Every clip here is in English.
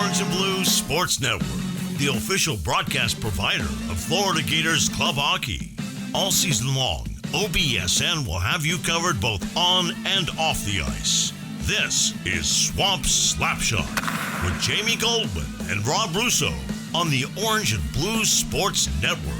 Orange and Blue Sports Network, the official broadcast provider of Florida Gators club hockey. All season long, OBSN will have you covered both on and off the ice. This is Swamp Slapshot with Jamie Goldman and Rob Russo on the Orange and Blue Sports Network.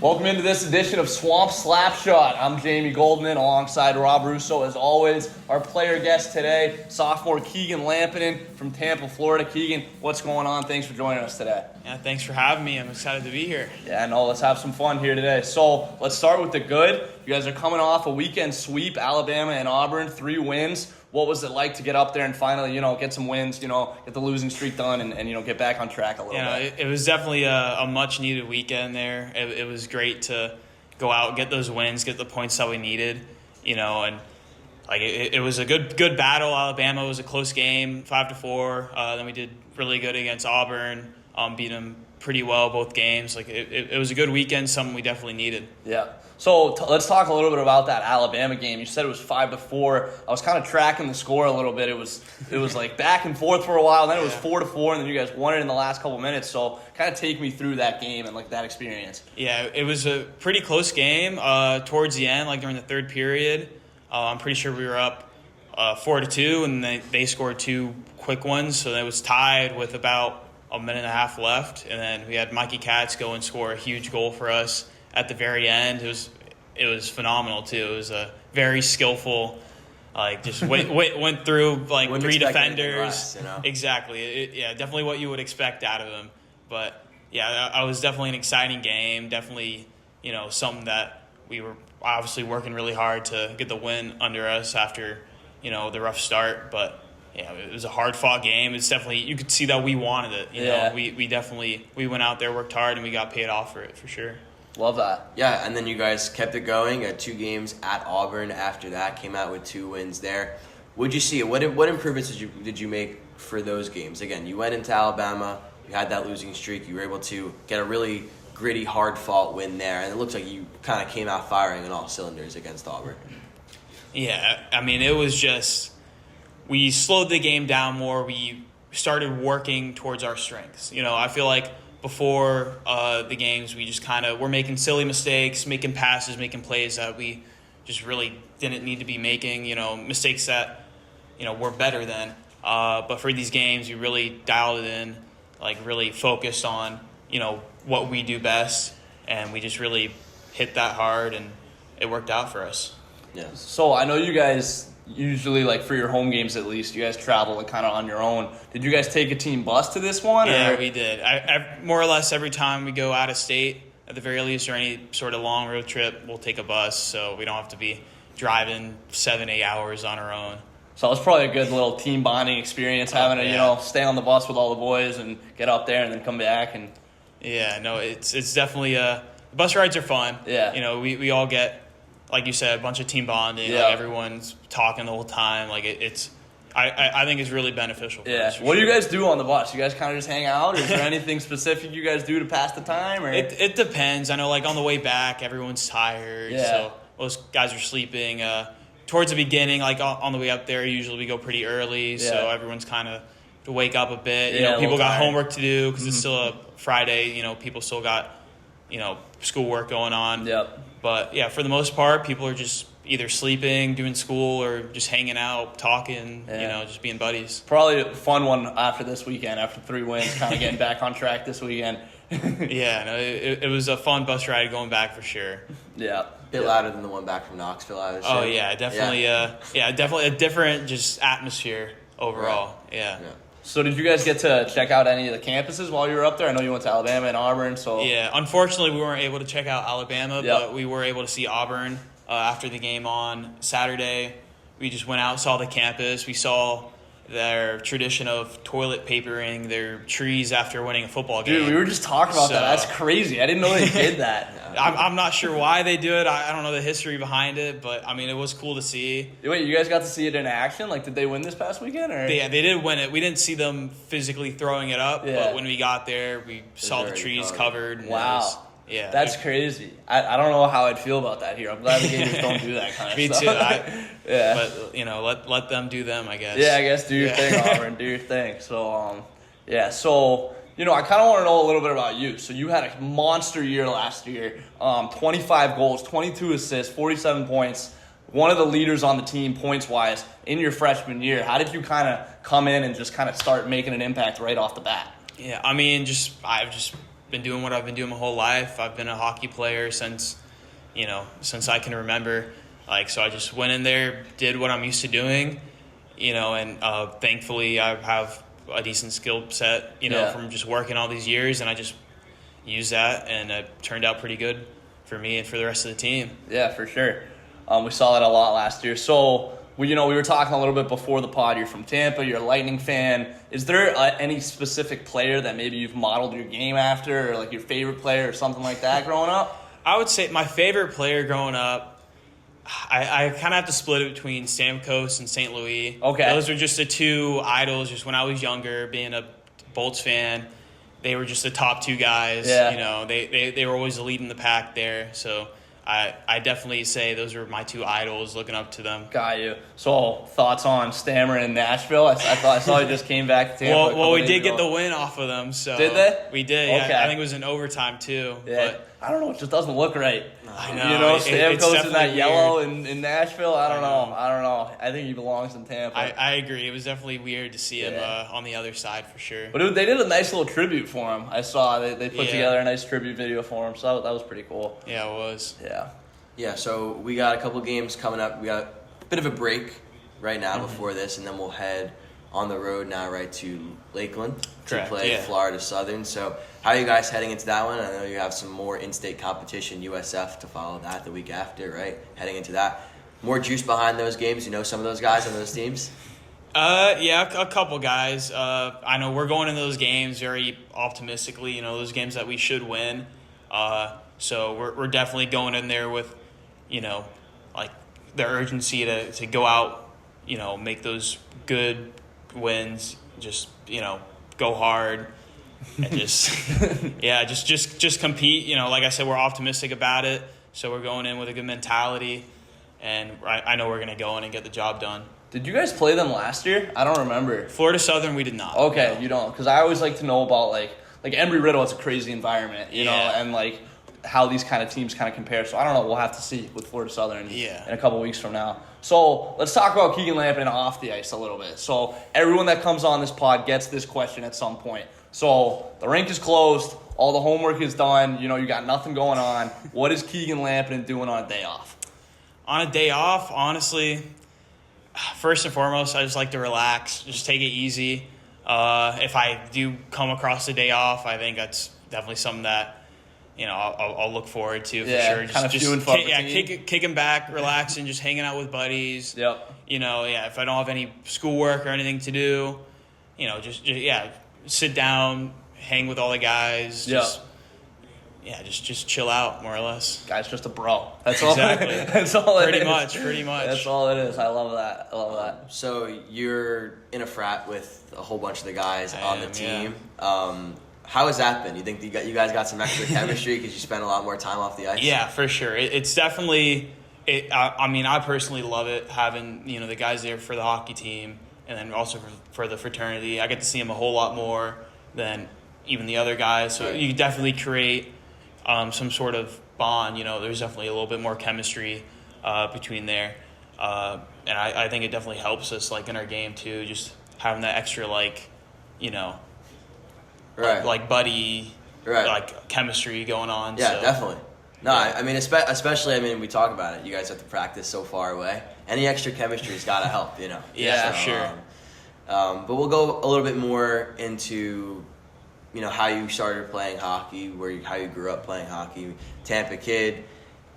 Welcome into this edition of Swamp Slapshot. I'm Jamie Goldman alongside Rob Russo. As always, our player guest today, sophomore Kegan Lampinen from Tampa, Florida. Kegan, what's going on? Thanks for joining us today. Yeah, thanks for having me. I'm excited to be here. Yeah, no, let's have some fun here today. So let's start with the good. You guys are coming off a weekend sweep, Alabama and Auburn, 3 wins. What was it like to get up there and finally, get some wins, get the losing streak done and get back on track a little bit? It was definitely a much-needed weekend there. It was great to go out, get those wins, get the points that we needed, and it was a good battle. Alabama was a close game, 5-4. Then we did really good against Auburn, beat them pretty well both games. It was a good weekend, something we definitely needed. Yeah. So let's talk a little bit about that Alabama game. You said it was 5-4. I was kind of tracking the score a little bit. It was like back and forth for a while. Then it was 4-4, and then you guys won it in the last couple minutes. So kind of take me through that game and that experience. Yeah, it was a pretty close game towards the end, during the third period. I'm pretty sure we were up 4-2, and they scored 2 quick ones, so it was tied with about a minute and a half left. And then we had Mikey Katz go and score a huge goal for us at the very end. It was phenomenal too. It was a very skillful, just went through 3 defenders. Exactly. Definitely what you would expect out of him. But yeah, it was definitely an exciting game. Definitely, something that we were obviously working really hard to get the win under us after, the rough start. But yeah, it was a hard-fought game. It's definitely, you could see that we wanted it. We went out there, worked hard, and we got paid off for it for sure. Love that. Yeah, and then you guys kept it going at 2 games at Auburn. After that, came out with 2 wins there. What'd you see? What improvements did you make for those games? Again, you went into Alabama. You had that losing streak. You were able to get a really gritty, hard-fought win there, and it looks like you kind of came out firing on all cylinders against Auburn. Yeah, it was just we slowed the game down more. We started working towards our strengths. I feel like before the games, we just we're making silly mistakes, making passes, making plays that we just really didn't need to be making, mistakes that, we're better than. But for these games, we really dialed it in, really focused on, what we do best, and we just really hit that hard, and it worked out for us. Yeah. So I know you guys usually, for your home games at least, you guys travel kind of on your own. Did you guys take a team bus to this one? Yeah, we did. I more or less every time we go out of state, at the very least, or any sort of long road trip, we'll take a bus, so we don't have to be driving 7-8 hours on our own. So it's probably a good little team bonding experience having to, stay on the bus with all the boys and get up there and then come back. And yeah, no, it's definitely bus rides are fun. Yeah. We all get, like you said, a bunch of team bonding. Yeah. Everyone's talking the whole time. I think it's really beneficial for us. What do you guys do on the bus? You guys kind of just hang out, or is there anything specific you guys do to pass the time? Or it depends. I know, on the way back, everyone's tired. Yeah. So most guys are sleeping. Towards the beginning, on the way up there, usually we go pretty early. Yeah. So everyone's kind of to wake up a bit. Yeah, People got tired. homework to do because it's still a Friday. People still got, schoolwork going on. Yep. But yeah, for the most part, people are just either sleeping, doing school, or just hanging out, talking, just being buddies. Probably a fun one after this weekend, after 3 wins, kind of getting back on track this weekend. Yeah, no, it was a fun bus ride going back for sure. Yeah. A bit louder than the one back from Knoxville, I would say. Oh, yeah, definitely. Definitely a different just atmosphere overall. Right. Yeah. So did you guys get to check out any of the campuses while you were up there? I know you went to Alabama and Auburn. So yeah, unfortunately we weren't able to check out Alabama, but we were able to see Auburn after the game on Saturday. We just went out, saw the campus. We saw their tradition of toilet papering their trees after winning a football game. Dude, we were just talking about that. That's crazy. I didn't know they did that. I'm not sure why they do it. I don't know the history behind it, but it was cool to see. Wait, you guys got to see it in action? Did they win this past weekend? Or? Yeah, they did win it. We didn't see them physically throwing it up, but when we got there, we saw the trees covered. Wow. Yeah. That's crazy. I don't know how I'd feel about that here. I'm glad the Gators don't do that kind of Me stuff. too. Yeah. But, you know, let them do them, I guess. Yeah, I guess do your thing, Auburn. Do your thing. So, so, you know, I kind of want to know a little bit about you. So you had a monster year last year. 25 goals, 22 assists, 47 points. One of the leaders on the team points-wise in your freshman year. How did you kind of come in and just kind of start making an impact right off the bat? Yeah, I mean, I've just been doing what I've been doing my whole life. I've been a hockey player since I can remember. Like, so I just went in there, did what I'm used to doing, you know, and thankfully I have a decent skill set, you know, from just working all these years, and I just used that, and it turned out pretty good for me and for the rest of the team. Yeah, for sure. We saw that a lot last year. So, we were talking a little bit before the pod. You're from Tampa. You're a Lightning fan. Is there any specific player that maybe you've modeled your game after, or like your favorite player or something like that growing up? I would say my favorite player growing up, I kind of have to split it between Stamkos and St. Louis. Okay. Those were just the two idols just when I was younger, being a Bolts fan. They were just the top two guys. Yeah. You know, they were always the lead in the pack there. So I definitely say those are my two idols, looking up to them. Got you. So, thoughts on Stammer in Nashville? I saw he just came back to Tampa. Well, we did get the win off of them. So did they? We did. Okay. Yeah, I think it was in overtime too. Yeah. But I don't know. It just doesn't look right. I know. You know, It's Stamkos in that definitely yellow weird. in Nashville. I don't know. I think he belongs in Tampa. I agree. It was definitely weird to see him Yeah. on the other side for sure. But they did a nice little tribute for him. I saw they put Yeah. together a nice tribute video for him. So that was pretty cool. Yeah, it was. Yeah. Yeah, so we got a couple games coming up. We got a bit of a break right now before this, and then we'll head on the road now right to Lakeland to Correct, play yeah. Florida Southern. So how are you guys heading into that one? I know you have some more in-state competition, USF, to follow that the week after, right? Heading into that. More juice behind those games. You know some of those guys on those teams? Yeah, a couple guys. I know we're going into those games very optimistically. You know, those games that we should win. So we're definitely going in there with, you know, like the urgency to go out, you know, make those good wins. Just, you know, go hard and just just compete. You know, like I said, we're optimistic about it. So we're going in with a good mentality, and I know we're gonna go in and get the job done. Did you guys play them last year? I don't remember. Florida Southern, we did not. Okay, no. you don't, because I always like to know about like Embry-Riddle. It's a crazy environment, you know, Yeah. and like how these kind of teams kind of compare. So I don't know. We'll have to see with Florida Southern in a couple weeks from now. So let's talk about Kegan Lampinen off the ice a little bit. So everyone that comes on this pod gets this question at some point. So the rink is closed. All the homework is done. You know, you got nothing going on. What is Kegan Lampinen doing on a day off? On a day off, honestly, first and foremost, I just like to relax, just take it easy. If I do come across a day off, I think that's definitely something that, you know, I'll look forward to for sure. Kind of doing fun. Kicking back, relaxing, just hanging out with buddies. Yep. You know, if I don't have any schoolwork or anything to do, you know, just sit down, hang with all the guys. Just chill out, more or less. Guy's just a bro. That's exactly. all. That's all it is. Pretty much. That's all it is. I love that. So you're in a frat with a whole bunch of the guys on the team. Yeah. How has that been? You think you guys got some extra chemistry because you spent a lot more time off the ice? Yeah, for sure. It's definitely. I mean, I personally love it having, you know, the guys there for the hockey team, and then also for the fraternity. I get to see them a whole lot more than even the other guys. So you definitely create some sort of bond. You know, there's definitely a little bit more chemistry between there, and I think it definitely helps us like in our game too. Just having that extra you know. Right. Like buddy, like chemistry going on. Yeah, so. definitely. No, I mean, especially, we talk about it. You guys have to practice so far away. Any extra chemistry's got to help, you know. Yeah, for sure. But we'll go a little bit more into, you know, how you started playing hockey, how you grew up playing hockey. Tampa kid.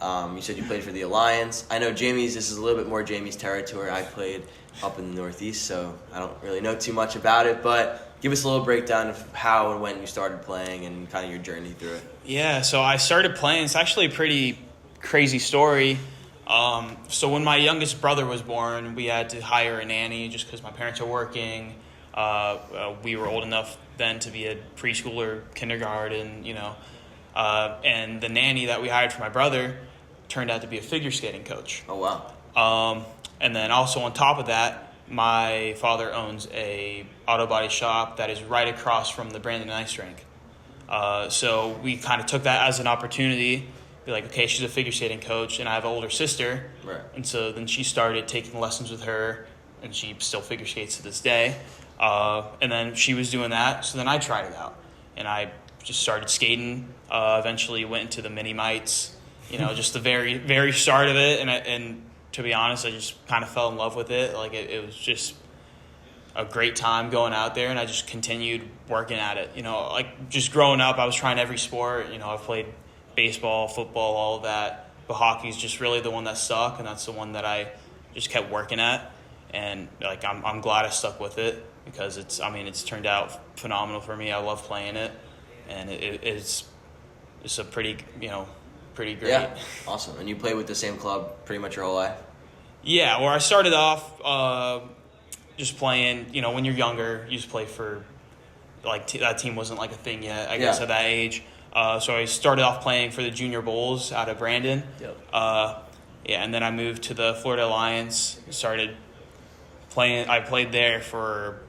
You said you played for the Alliance. I know this is a little bit more Jamie's territory. I played up in the Northeast, so I don't really know too much about it, but give us a little breakdown of how and when you started playing and kind of your journey through it. Yeah, so I started playing. It's actually a pretty crazy story. So when my youngest brother was born, we had to hire a nanny just because my parents are working. We were old enough then to be a preschool or kindergarten, you know. And the nanny that we hired for my brother turned out to be a figure skating coach. Oh, wow. And then also on top of that, my father owns a auto body shop that is right across from the Brandon Ice Rink. So we kind of took that as an opportunity. Be like, okay, she's a figure skating coach, and I have an older sister. Right. And so then she started taking lessons with her, and she still figure skates to this day. And then she was doing that, so then I tried it out. And I just started skating, eventually went into the mini mites, just the very, very start of it. And to be honest, I just kind of fell in love with it. Like, it was just a great time going out there, and I just continued working at it. Like, just growing up, I was trying every sport. I've played baseball, football, all of that. But hockey's just really the one that stuck, and that's the one that I just kept working at. And like, I'm glad I stuck with it because it's turned out phenomenal for me. I love playing it, and it's a pretty great. Yeah, awesome. And you played with the same club pretty much your whole life? Yeah, where I started off just playing. When you're younger, you just play for that team wasn't like a thing yet. I guess at that age. So I started off playing for the Junior Bulls out of Brandon. Yep. And then I moved to the Florida Alliance. Started playing. I played there for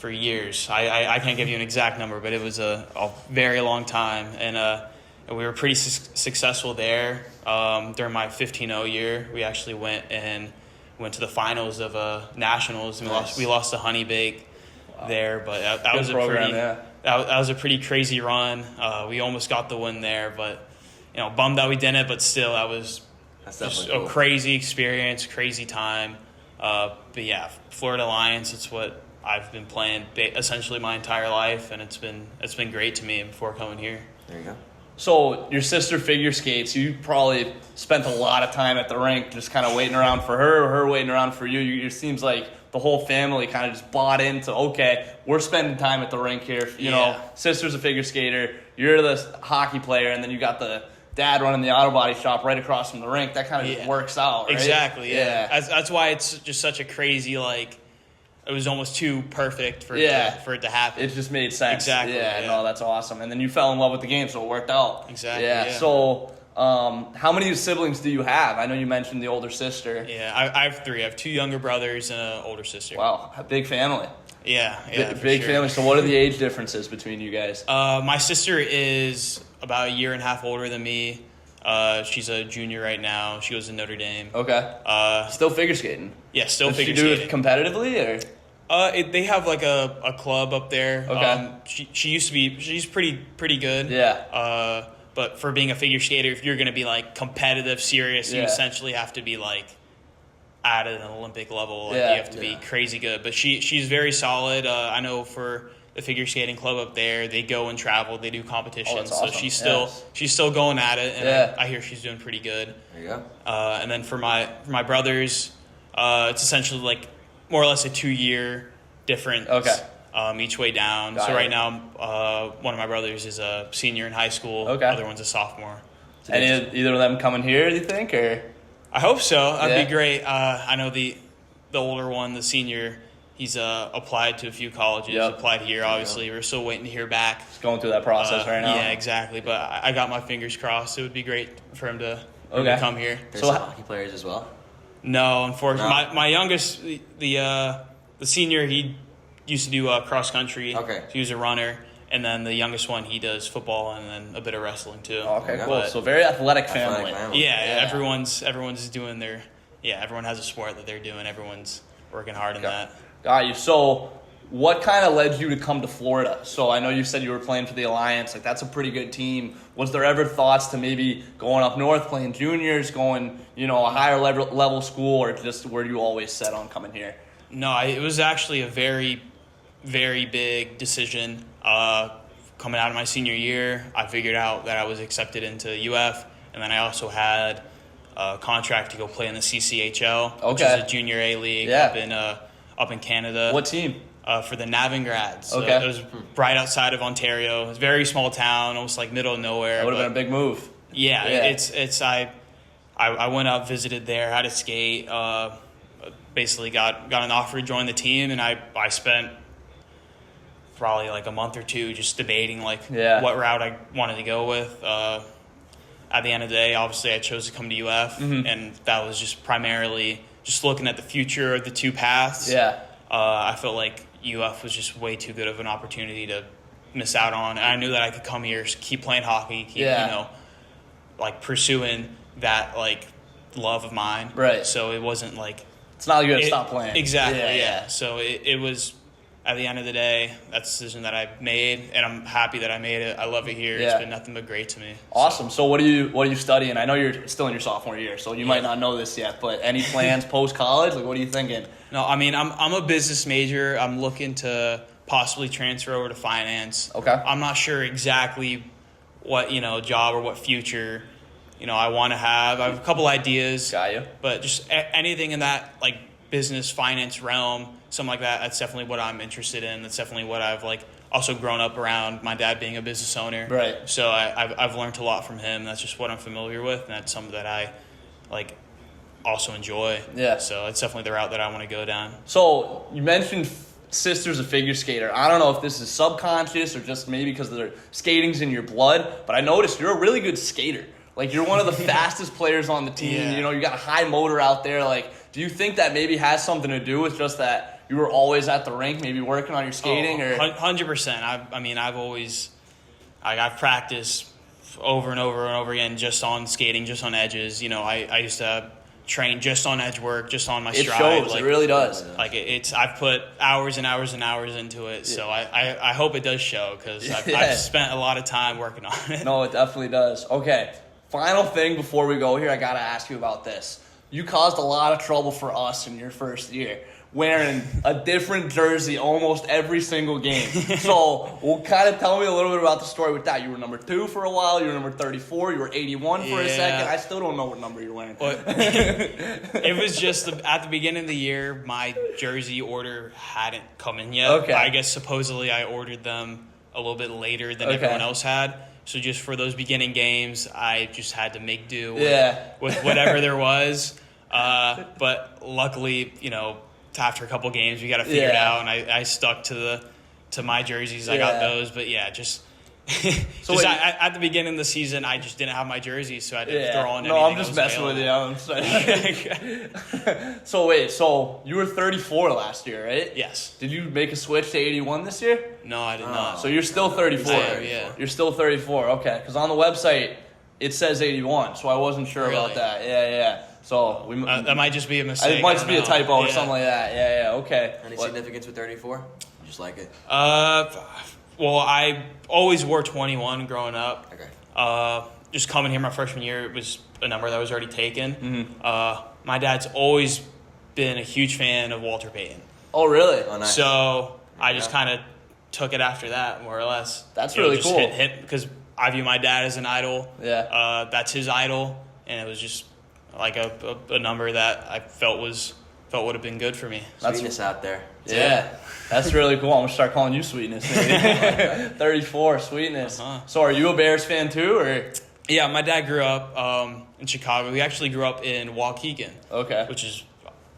years. I can't give you an exact number, but it was a very long time. And we were pretty successful there. During my 15-0 year, we actually went to the finals of Nationals. And we lost to Honey Bake there, but that was that was a pretty crazy run. We almost got the win there, but bummed that we didn't. But still, that's just cool. A crazy experience, crazy time. But yeah, Florida Alliance. It's what I've been playing essentially my entire life, and it's been great to me before coming here. There you go. So your sister figure skates. You probably spent a lot of time at the rink, just kind of waiting around for her, or her waiting around for you. It seems like the whole family kind of just bought into, okay, we're spending time at the rink here. Sister's a figure skater, you're the hockey player, and then you got the dad running the auto body shop right across from the rink. That kind of just works out, right? Exactly, yeah. That's why it's just such a crazy, it was almost too perfect for it to happen. It just made sense. Exactly. Yeah, no, that's awesome. And then you fell in love with the game, so it worked out. Exactly. Yeah. So, how many siblings do you have? I know you mentioned the older sister. Yeah, I have 3. I have 2 younger brothers and an older sister. Wow, a big family. Yeah. Big family. So, what are the age differences between you guys? My sister is about a year and a half older than me. She's a junior right now. She goes to Notre Dame. Okay. Still figure skating. Yeah, still figure skating. skating. Do it competitively, or? They have a club up there. Okay. She used to be. She's pretty good. Yeah. But for being a figure skater, if you're going to be competitive, serious, you essentially have to be at an Olympic level. You have to be crazy good. But she's very solid. I know for the figure skating club up there, they go and travel. They do competitions. Awesome. So she's still going at it, and I hear she's doing pretty good. There you go. And then for my brothers, it's essentially more or less a 2-year difference. Okay. Each way down. Got so it. right now, one of my brothers is a senior in high school. Okay. The other one's a sophomore. Either of them coming here, do you think, or? I hope so. That'd be great. I know the older one, the senior, he's applied to a few colleges. Applied here, obviously. We're still waiting to hear back. Just going through that process right now. Yeah, exactly. But I got my fingers crossed. It would be great for him to come here. There's some hockey players as well? No, unfortunately. No. My youngest, the senior, he used to do cross country. Okay. He was a runner. And then the youngest one, he does football and then a bit of wrestling too. Okay, cool. So very athletic family. Yeah, everyone's doing everyone has a sport that they're doing. Everyone's working hard in that. Got you. So what kind of led you to come to Florida? So I know you said you were playing for the Alliance. That's a pretty good team. Was there ever thoughts to maybe going up north, playing juniors, going, a higher level school, or just were you always set on coming here? No, it was actually a very, very big decision. Coming out of my senior year, I figured out that I was accepted into UF, and then I also had a contract to go play in the CCHL, which is a junior A league up in Canada. What team? For the Navingrads. So it was right outside of Ontario. It was a very small town, almost middle of nowhere. That would have been a big move. Yeah. It's I went out, visited there, had a skate, basically got an offer to join the team, and I spent probably like a month or two just debating like Yeah. what route I wanted to go with. At the end of the day, obviously I chose to come to UF, and that was just primarily just looking at the future of the two paths. Yeah. I felt like UF was just way too good of an opportunity to miss out on. And I knew that I could come here, keep playing hockey, keep, like pursuing that like love of mine. Right. So it wasn't like It's not like you have to stop playing. Exactly. Yeah. Yeah. So it was. At the end of the day, that's the decision that I made, and I'm happy that I made it. I love it here. Yeah. It's been nothing but great to me. Awesome. So what are you studying? I know you're still in your sophomore year, so you might not know this yet, but any plans post-college? Like, what are you thinking? No, I mean, I'm a business major. I'm looking to possibly transfer over to finance. Okay. I'm not sure exactly what, job or what future, I want to have. I have a couple ideas. Got you. But just anything in that, like, business, finance realm, something like that, that's definitely what I'm interested in. That's definitely what I've, like, also grown up around, my dad being a business owner. Right. So I've learned a lot from him. That's just what I'm familiar with, and that's something that I, like, also enjoy. Yeah. So it's definitely the route that I want to go down. So you mentioned sister's a figure skater. I don't know if this is subconscious or just maybe because their skating's in your blood, but I noticed you're a really good skater. Like, you're one of the fastest players on the team. Yeah. You got a high motor out there. Like, do you think that maybe has something to do with just that you were always at the rink, maybe working on your skating? Or 100%. I've always, I've practiced over and over and over again just on skating, just on edges. I used to train just on edge work, just on my it stride. shows. It really does. Like, I've put hours and hours and hours into it. So I hope it does show, because I've spent a lot of time working on it. No, it definitely does. Okay, final thing before we go here, I got to ask you about this. You caused a lot of trouble for us in your first year, wearing a different jersey almost every single game. So, kind of tell me a little bit about the story with that. You were number 2 for a while. You were number 34. You were 81 for a second. I still don't know what number you're wearing. But it was just at the beginning of the year, my jersey order hadn't come in yet. Okay. I guess supposedly I ordered them a little bit later than everyone else had. So just for those beginning games, I just had to make do with whatever there was. But luckily, after a couple games, we got to figure it out, and I stuck to my jerseys. I got those, but just at the beginning of the season, I just didn't have my jerseys, so I didn't throw on anything. No, I'm just messing with you. I'm saying. So you were 34 last year, right? Yes. Did you make a switch to 81 this year? No, I did not. So you're still 34. I am, yeah. You're still 34. Okay, because on the website it says 81, so I wasn't sure about that. Yeah. So that might just be a mistake. It might just be a typo or something like that. Yeah. Okay. Any significance with 34? You just like it? Well, I always wore 21 growing up. Okay. Just coming here my freshman year, it was a number that was already taken. Mm-hmm. My dad's always been a huge fan of Walter Payton. Oh, really? Oh, nice. So I just kind of took it after that, more or less. That's really cool. Hit because I view my dad as an idol. Yeah. That's his idol, and it was just like a number that I felt would have been good for me. Sweetness out there. Yeah. That's really cool. I'm going to start calling you Sweetness. 34, Sweetness. Uh-huh. So are you a Bears fan too? Or? Yeah, my dad grew up in Chicago. He actually grew up in Waukegan. Okay. Which is,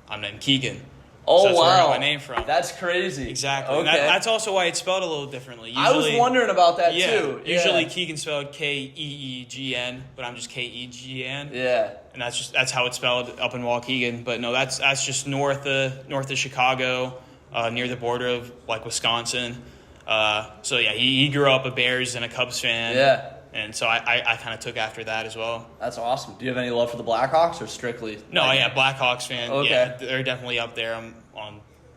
I'm named Kegan. Oh, so that's wow. where I got my name from. That's crazy. Exactly. Okay. That's also why it's spelled a little differently. Usually, I was wondering about that too. Usually Kegan spelled Keegn, but I'm just Kegn. Yeah. And that's how it's spelled up in Waukegan. But no, that's just north of Chicago, near the border of like Wisconsin. So yeah, he grew up a Bears and a Cubs fan. Yeah. And so I kind of took after that as well. That's awesome. Do you have any love for the Blackhawks or strictly? No, Blackhawks fan. Okay. Yeah, they're definitely up there on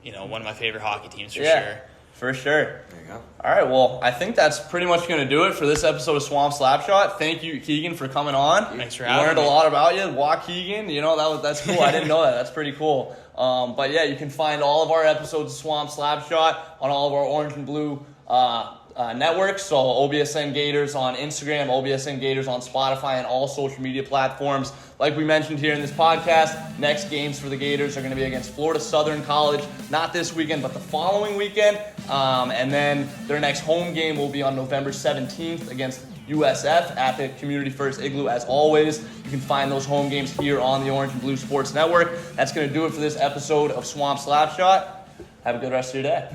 one of my favorite hockey teams for Yeah. sure. For sure. There you go. All right, well, I think that's pretty much going to do it for this episode of Swamp Slapshot. Thank you, Kegan, for coming on. Thanks for having me. Learned a lot about you. Waukegan, that's cool. I didn't know that. That's pretty cool. But yeah, you can find all of our episodes of Swamp Slapshot on all of our orange and blue networks. So OBSN Gators on Instagram, OBSN Gators on Spotify, and all social media platforms. Like we mentioned here in this podcast, next games for the Gators are going to be against Florida Southern College, not this weekend, but the following weekend. And then their next home game will be on November 17th against USF at the Community First Igloo. As always, you can find those home games here on the Orange and Blue Sports Network. That's going to do it for this episode of Swamp Slapshot. Have a good rest of your day.